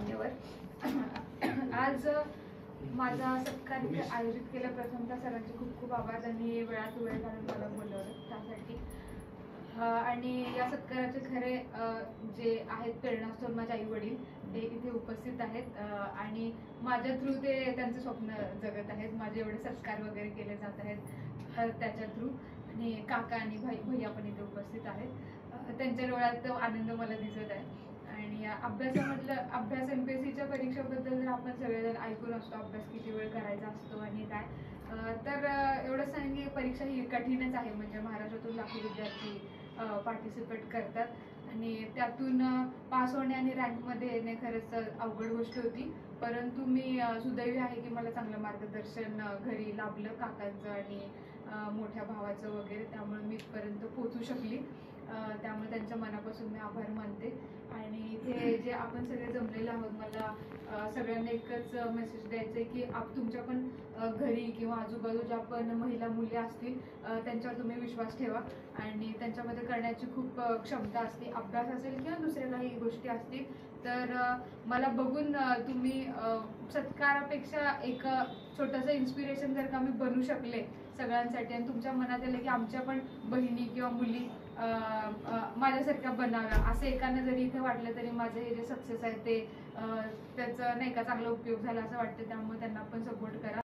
मान्यवर. आज माझा सत्कार इथे आयोजित केला. प्रथमतः सरांचे खूप खूप आभार. त्यांनी वेळात वेळ काढून मला बोलवलं त्यासाठी. आणि या सत्काराचे खरे जे आहेत प्रेरणास्त्रोत माझे आई वडील ते इथे उपस्थित आहेत आणि माझ्या थ्रू ते त्यांचं स्वप्न जगत आहेत. माझे एवढे सत्कार वगैरे केले जात आहेत त्याच्या थ्रू. आणि काका आणि भैया पण इथे उपस्थित आहेत. त्यांच्या डोळ्यात तो आनंद मला दिसत आहे. आणि अभ्यासामधलं अभ्यास MPSCच्या परीक्षेबद्दल जर आपण सगळेजण ऐकून असतो अभ्यास किती वेळ करायचा असतो आणि काय, तर एवढं सांगेन की परीक्षा ही कठीणच आहे. म्हणजे महाराष्ट्रातून लाखो विद्यार्थी पार्टिसिपेट करतात आणि त्यातून पास होणे आणि रँकमध्ये येणे खरंच अवघड गोष्ट होती. परंतु मी सुदैवी आहे की मला चांगलं मार्गदर्शन घरी लाभलं काकांचं आणि मोठ्या भावाचं वगैरे. त्यामुळे मी इथपर्यंत पोहोचू शकली. त्यामुळे त्यांच्या मनापासून मी आभार मानते. आणि इथे जे आपण सगळे जमलेले आहोत, मला सगळ्यांना एकच मेसेज द्यायचं आहे की तुमच्या पण घरी किंवा आजूबाजूच्या पण महिला मुली असतील त्यांच्यावर तुम्ही विश्वास ठेवा आणि त्यांच्यामध्ये करण्याची खूप क्षमता असते. अभ्यास असेल किंवा दुसऱ्या काही गोष्टी असतील तर मला बघून तुम्ही सत्कारापेक्षा एक छोटंसं इन्स्पिरेशन जर का मी बनू शकले सगळ्यांसाठी आणि तुमच्या मनात आलं की आमच्या पण बहिणी किंवा मुली माझ्यासारख्या बनाव्या असं एकानं जरी इथे वाटलं तरी माझं हे जे सक्सेस आहे ते त्याचा नाही का चांगला उपयोग झाला असं वाटतं. त्यामुळे त्यांना पण सपोर्ट करा.